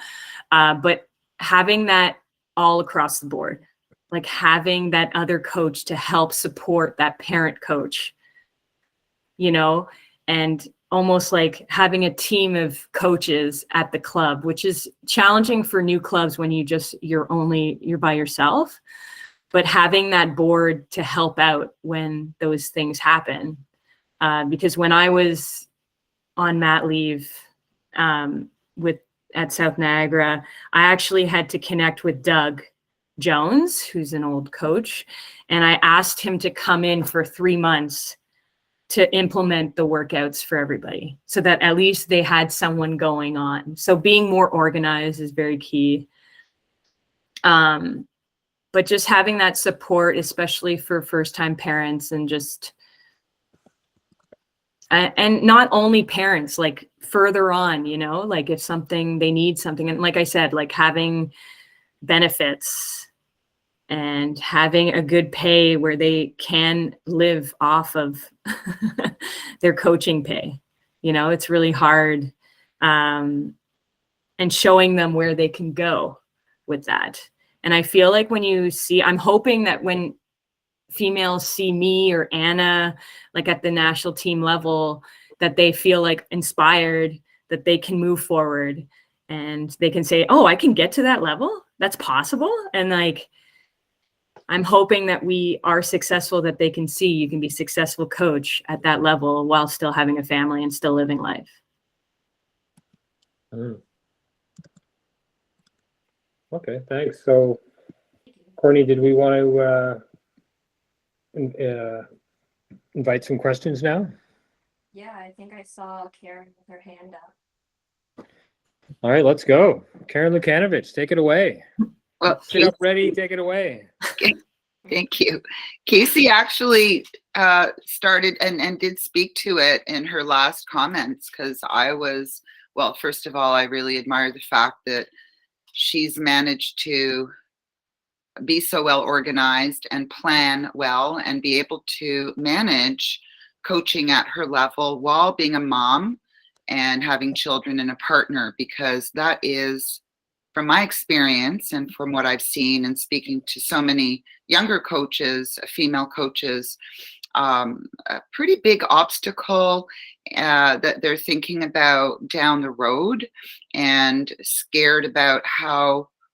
[SPEAKER 3] But having that all across the board, like having that other coach to help support that parent coach, and almost like having a team of coaches at the club, which is challenging for new clubs when you're by yourself, but having that board to help out when those things happen. Because when I was on mat leave at South Niagara, I actually had to connect with Doug Jones, who's an old coach, and I asked him to come in for 3 months to implement the workouts for everybody so that at least they had someone going on. So being more organized is very key. But just having that support, especially for first-time parents, and just, and not only parents, like further on, like if they need something. And like I said, like having benefits and having a good pay where they can live off of their coaching pay. It's really hard. And showing them where they can go with that. And I feel like I'm hoping that when females see me or Anna, like at the national team level, that they feel like inspired, that they can move forward and they can say, oh, I can get to that level. That's possible. And like, I'm hoping that we are successful, that they can see you can be a successful coach at that level while still having a family and still living life.
[SPEAKER 2] Okay, thanks. So, Courtney, did we want to invite some questions now.
[SPEAKER 1] Yeah, I think I saw Karen with her hand up.
[SPEAKER 2] All right, let's go. Karen Lukanovich, take it away.
[SPEAKER 4] Well,
[SPEAKER 2] Sit up ready, take it away.
[SPEAKER 4] thank you. Casey actually started and did speak to it in her last comments, because well, first of all, I really admire the fact that she's managed to be so well organized and plan well and be able to manage coaching at her level while being a mom and having children and a partner, because that is, from my experience and from what I've seen and speaking to so many younger coaches, female coaches, a pretty big obstacle that they're thinking about down the road, and scared about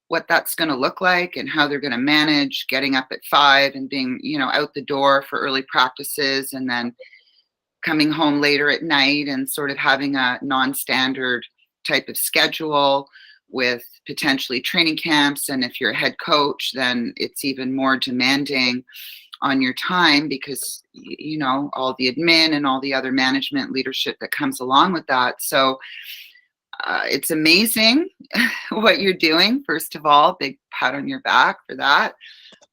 [SPEAKER 4] what that's going to look like and how they're going to manage getting up at 5 and being, out the door for early practices, and then coming home later at night and sort of having a non-standard type of schedule with potentially training camps. And if you're a head coach, then it's even more demanding on your time, because all the admin and all the other management leadership that comes along with that. So it's amazing what you're doing. First of all, big pat on your back for that.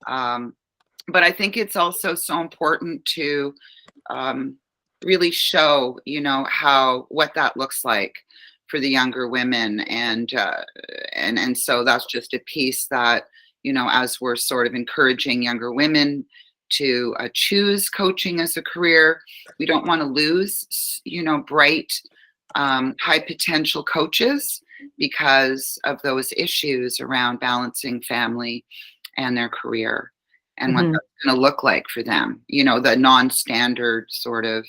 [SPEAKER 4] But I think it's also so important to really show, what that looks like for the younger women. And so that's just a piece that, as we're sort of encouraging younger women to choose coaching as a career, we don't want to lose, bright, high potential coaches because of those issues around balancing family and their career, and what that's going to look like for them, the non-standard sort of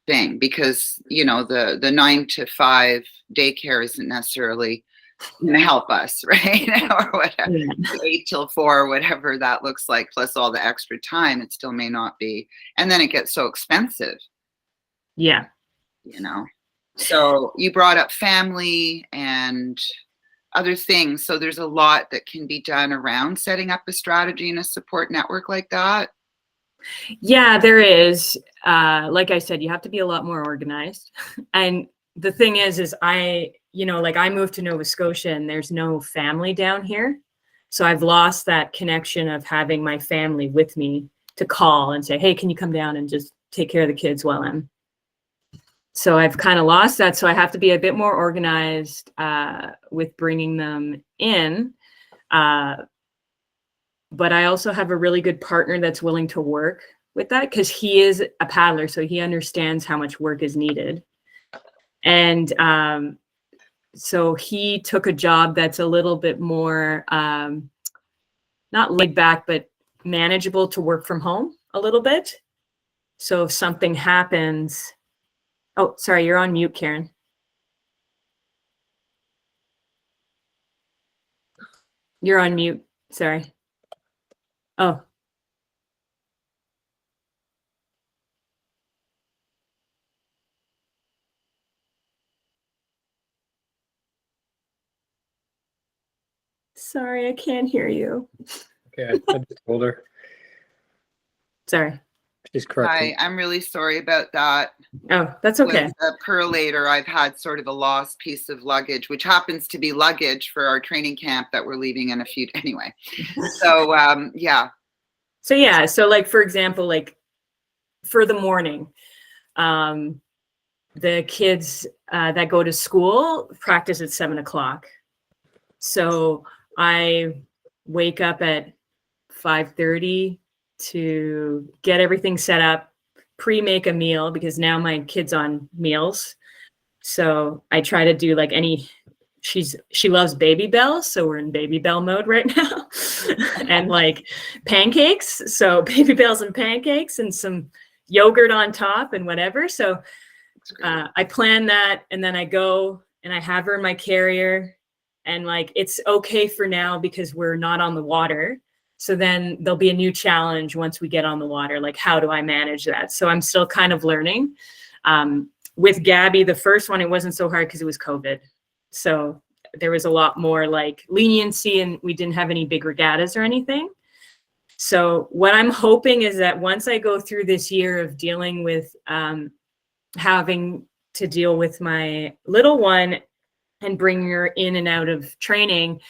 [SPEAKER 4] thing, because the 9 to 5 daycare isn't necessarily going to help us, right? Or whatever, 8 till 4, whatever that looks like, plus all the extra time, it still may not be. And then it gets so expensive.
[SPEAKER 3] Yeah.
[SPEAKER 4] So you brought up family and other things. So there's a lot that can be done around setting up a strategy and a support network like that.
[SPEAKER 3] Yeah, there is. Like I said, you have to be a lot more organized. And the thing is I moved to Nova Scotia and there's no family down here. So I've lost that connection of having my family with me to call and say, hey, can you come down and just take care of the kids while so I've kind of lost that. So I have to be a bit more organized with bringing them in. But I also have a really good partner that's willing to work with that, because he is a paddler, so he understands how much work is needed. And so he took a job that's a little bit more, not laid back, but manageable to work from home a little bit. So if something happens, oh, sorry, you're on mute, Karen. You're on mute, sorry. Oh. Sorry, I can't hear you.
[SPEAKER 2] Okay, I just told her.
[SPEAKER 3] Sorry.
[SPEAKER 2] She's correct.
[SPEAKER 4] I'm really sorry about that.
[SPEAKER 3] Oh, that's okay.
[SPEAKER 4] With a perlator, I've had sort of a lost piece of luggage, which happens to be luggage for our training camp that we're leaving in a few, anyway. So, yeah.
[SPEAKER 3] So, yeah. So like, for example, like for the morning, the kids that go to school practice at 7 o'clock. So I wake up at 5:30 to get everything set up, pre-make a meal, because now my kid's on meals. So I try to do like she loves Baby Bell, so we're in Baby Bell mode right now. And like pancakes, so Baby Bells and pancakes and some yogurt on top and whatever. So I plan that, and then I go and I have her in my carrier, and like it's okay for now because we're not on the water. So then there'll be a new challenge once we get on the water. Like, how do I manage that? So I'm still kind of learning. With Gabby, the first one, it wasn't so hard because it was COVID. So there was a lot more like leniency, and we didn't have any big regattas or anything. So what I'm hoping is that once I go through this year of dealing with having to deal with my little one and bringing her in and out of training,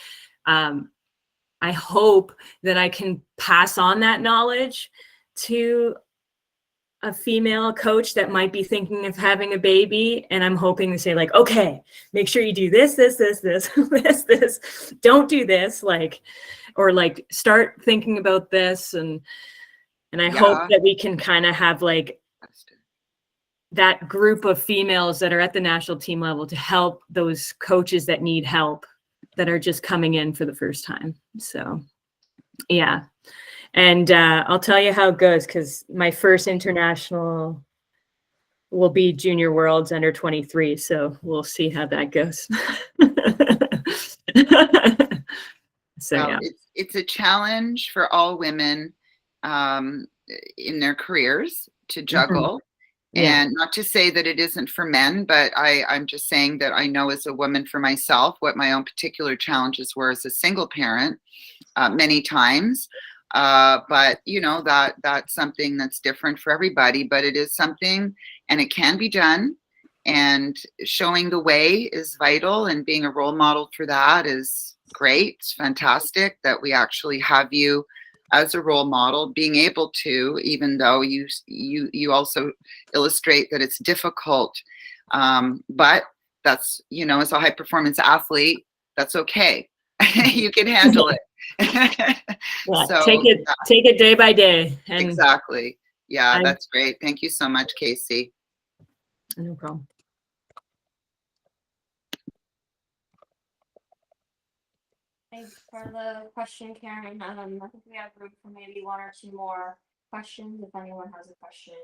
[SPEAKER 3] I hope that I can pass on that knowledge to a female coach that might be thinking of having a baby. And I'm hoping to say, like, okay, make sure you do this, this, this, this, this. Don't do this, like, or like start thinking about this. And I hope that we can kind of have like that group of females that are at the national team level to help those coaches that need help, that are just coming in for the first time. So, yeah. And I'll tell you how it goes, because my first international will be Junior Worlds under 23. So we'll see how that goes. So,
[SPEAKER 4] Well,
[SPEAKER 3] yeah.
[SPEAKER 4] it's a challenge for all women in their careers to juggle.
[SPEAKER 3] Yeah.
[SPEAKER 4] And not to say that it isn't for men, but I'm just saying that I know as a woman for myself what my own particular challenges were as a single parent many times. But you know, that's something that's different for everybody, but it is something, and it can be done. And showing the way is vital, and being a role model for that is great. It's fantastic that we actually have you as a role model, being able to, even though you also illustrate that it's difficult. But that's, you know, as a high performance athlete, that's okay. You can handle it.
[SPEAKER 3] Yeah,
[SPEAKER 4] So
[SPEAKER 3] take it day by day. And
[SPEAKER 4] exactly. Yeah, that's great. Thank you so much, KC.
[SPEAKER 3] No problem.
[SPEAKER 1] Thanks for the question, Karen. I think we have room for maybe one or two more questions. If anyone has a question,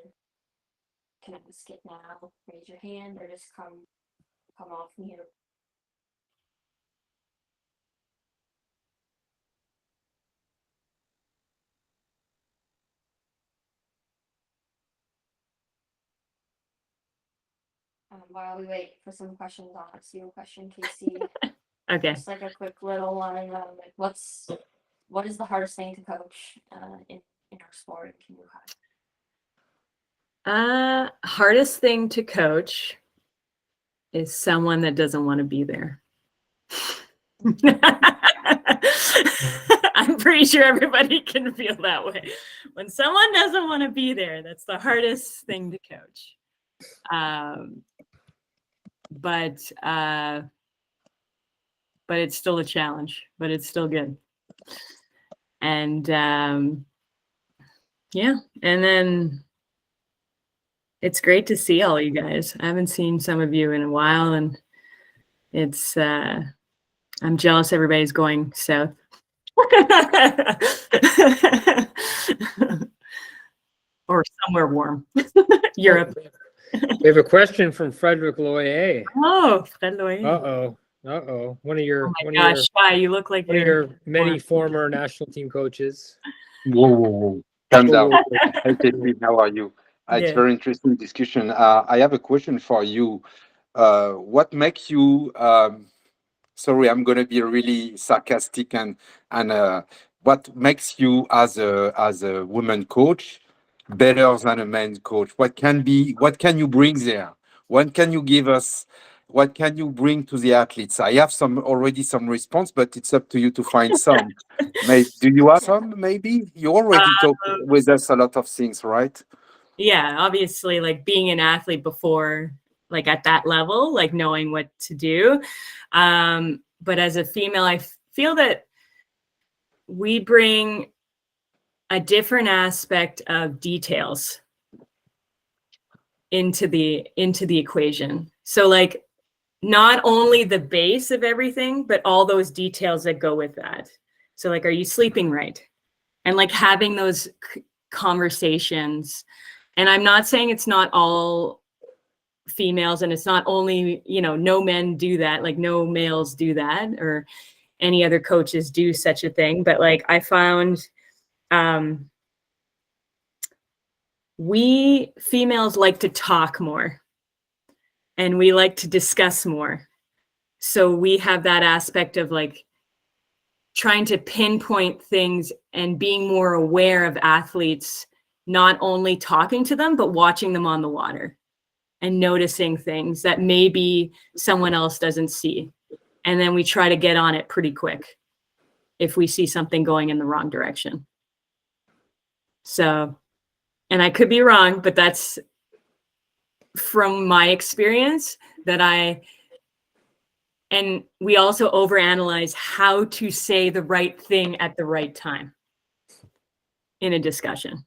[SPEAKER 1] can ask it now. Raise your hand or just come off mute. While we wait for some questions, I'll ask you a question, Casey.
[SPEAKER 3] Okay.
[SPEAKER 1] Just like a quick little one. Like what is the hardest thing to coach in our sport? Can you
[SPEAKER 3] Hardest thing to coach is someone that doesn't want to be there. I'm pretty sure everybody can feel that way. When someone doesn't want to be there, that's the hardest thing to coach. But it's still a challenge, but it's still good. And yeah, and then it's great to see all you guys. I haven't seen some of you in a while, and it's I'm jealous everybody's going south. Or somewhere warm. Europe.
[SPEAKER 2] We have a question from Frederick Loyer.
[SPEAKER 3] Oh, Fred Loyer.
[SPEAKER 2] Uh-oh. One of your
[SPEAKER 3] Shy, you look like
[SPEAKER 2] your many former national team coaches.
[SPEAKER 5] Whoa. Calm down. Hi, Katie. How are you? It's
[SPEAKER 3] Yeah.
[SPEAKER 5] very interesting discussion. I have a question for you. What makes you, sorry, I'm going to be really sarcastic and what makes you as a woman coach better than a man coach? What can you bring there? What can you give us? What can you bring to the athletes? I have already some response, but it's up to you to find some. Do you have some? Maybe you already talked with us a lot of things, right?
[SPEAKER 3] Yeah, obviously, like being an athlete before, like at that level, like knowing what to do. But as a female, I feel that we bring a different aspect of details into the equation. So like not only the base of everything, but all those details that go with that. So like, are you sleeping right? And like having those conversations. And I'm not saying it's not all females, and it's not only, you know, no men do that, like no males do that, or any other coaches do such a thing. But like I found we females like to talk more, and we like to discuss more. So we have that aspect of like trying to pinpoint things and being more aware of athletes, not only talking to them, but watching them on the water and noticing things that maybe someone else doesn't see. And then we try to get on it pretty quick if we see something going in the wrong direction. So, and I could be wrong, but that's from my experience and we also overanalyze how to say the right thing at the right time in a discussion.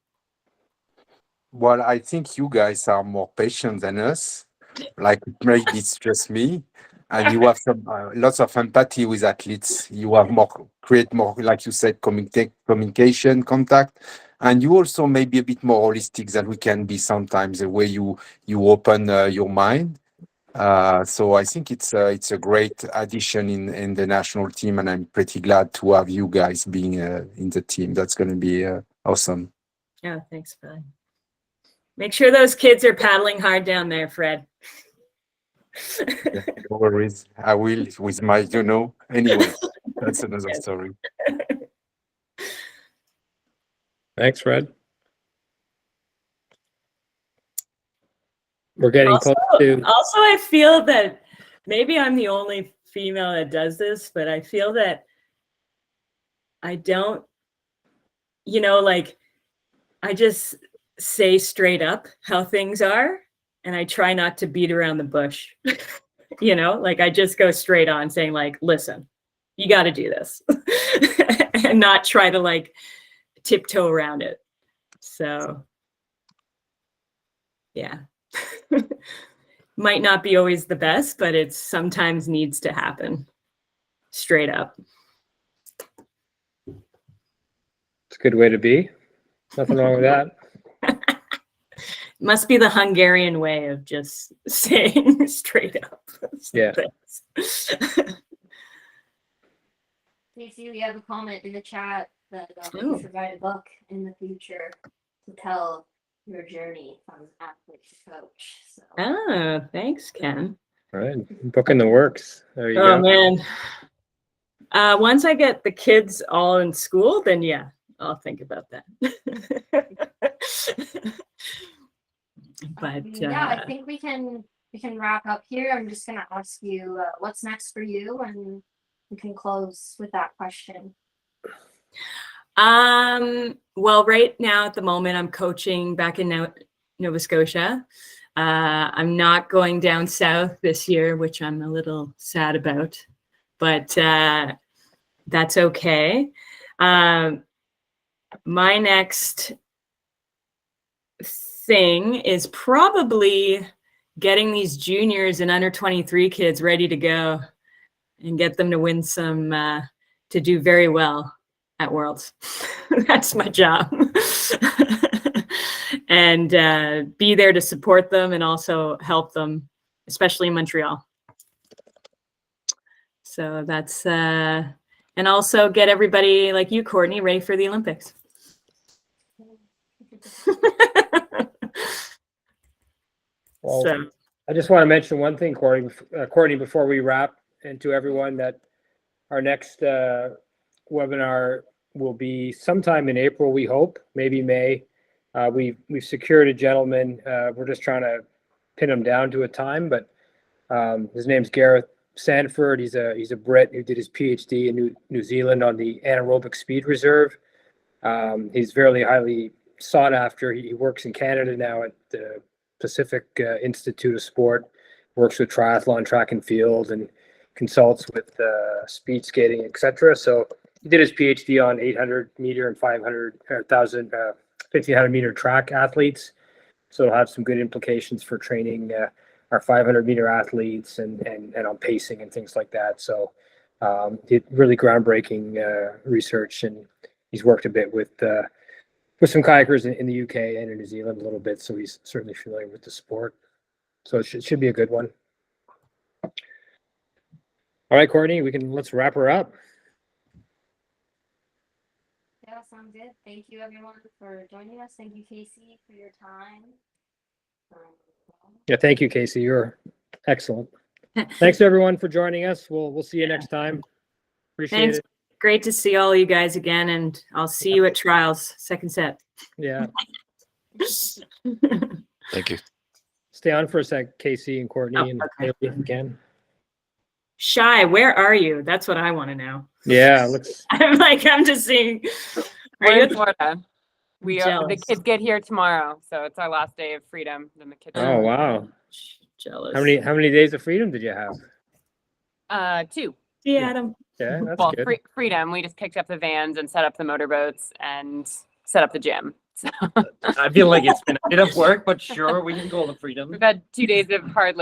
[SPEAKER 5] Well, I think you guys are more patient than us. Like maybe it's just me, and you have some lots of empathy with athletes. You have create more, like you said, communication, contact, and you also may be a bit more holistic than we can be sometimes. The way you open your mind. So I think it's a great addition in the national team, and I'm pretty glad to have you guys being in the team. That's going to be awesome.
[SPEAKER 3] Yeah, thanks, Fred. Make sure those kids are paddling hard down there, Fred.
[SPEAKER 5] Yeah, no worries. I will with my, anyway, that's another story.
[SPEAKER 2] Thanks, Fred. We're getting close to.
[SPEAKER 3] Also, I feel that maybe I'm the only female that does this, but I feel that I don't, like I just say straight up how things are, and I try not to beat around the bush. Like I just go straight on saying like, listen, you got to do this and not try to like tiptoe around it. So yeah. Might not be always the best, but it sometimes needs to happen straight up.
[SPEAKER 2] It's a good way to be. Nothing wrong with that.
[SPEAKER 3] Must be the Hungarian way of just saying straight up.
[SPEAKER 2] Yeah.
[SPEAKER 1] Casey, we have a comment in the chat that you should write a book in the future to tell your journey from athlete to coach. So.
[SPEAKER 3] Oh, thanks, Ken.
[SPEAKER 2] All right, book in the works. There you
[SPEAKER 3] Oh
[SPEAKER 2] go.
[SPEAKER 3] man. Once I get the kids all in school, then yeah, I'll think about that. But
[SPEAKER 1] yeah, I think we can wrap up here. I'm just gonna ask you what's next for you, and we can close with that question.
[SPEAKER 3] Well, right now at the moment, I'm coaching back in Nova Scotia. I'm not going down south this year, which I'm a little sad about, but that's okay. My next thing is probably getting these juniors and under 23 kids ready to go and get them to win some, to do very well at Worlds. That's my job. And be there to support them and also help them, especially in Montreal. So that's, and also get everybody like you, Courtney, ready for the Olympics.
[SPEAKER 2] Well,
[SPEAKER 3] So.
[SPEAKER 2] I just want to mention one thing, Courtney, before we wrap, and to everyone, that our next webinar will be sometime in April, we hope, maybe May. We've secured a gentleman. We're just trying to pin him down to a time, but his name's Gareth Sanford. He's a Brit who did his PhD in New Zealand on the anaerobic speed reserve. He's very highly sought after. He works in Canada now at the Pacific Institute of Sport, works with triathlon, track and field, and consults with speed skating, etc. So he did his PhD on 800 meter and 500, 1,000, 1,500 meter track athletes. So it'll have some good implications for training our 500 meter athletes and on pacing and things like that. So really groundbreaking research, and he's worked a bit with some kayakers in the UK and in New Zealand a little bit. So he's certainly familiar with the sport. So it should be a good one. All right, Courtney, let's wrap her up.
[SPEAKER 1] Yeah, sounds good. Thank you everyone for joining us. Thank you, Casey, for your time.
[SPEAKER 2] Yeah, thank you, Casey. You're excellent. Thanks everyone for joining us. We'll see you next time. Appreciate
[SPEAKER 3] Thanks,
[SPEAKER 2] it.
[SPEAKER 3] Great to see all you guys again, and I'll see you at trials, second set.
[SPEAKER 2] Yeah.
[SPEAKER 6] Thank you.
[SPEAKER 2] Stay on for a sec, Casey and Courtney,
[SPEAKER 3] Oh,
[SPEAKER 2] and
[SPEAKER 3] okay.
[SPEAKER 2] Haley if you can.
[SPEAKER 3] Shy, where are you? That's what I want to know.
[SPEAKER 2] Yeah, looks.
[SPEAKER 3] I'm just seeing. Are
[SPEAKER 7] We're
[SPEAKER 3] you
[SPEAKER 7] in Florida. We are, the
[SPEAKER 3] jealous?
[SPEAKER 7] kids get here tomorrow, so it's our last day of freedom. Then the kids.
[SPEAKER 2] Oh wow.
[SPEAKER 3] Jealous.
[SPEAKER 2] How many days of freedom did you have?
[SPEAKER 7] 2.
[SPEAKER 3] See, Adam.
[SPEAKER 2] Yeah, that's
[SPEAKER 7] Well,
[SPEAKER 2] good.
[SPEAKER 7] freedom. We just picked up the vans and set up the motorboats and set up the gym. So
[SPEAKER 8] I feel like it's been a bit of work, but sure, we can call it freedom.
[SPEAKER 7] we've had 2 days of hard labor.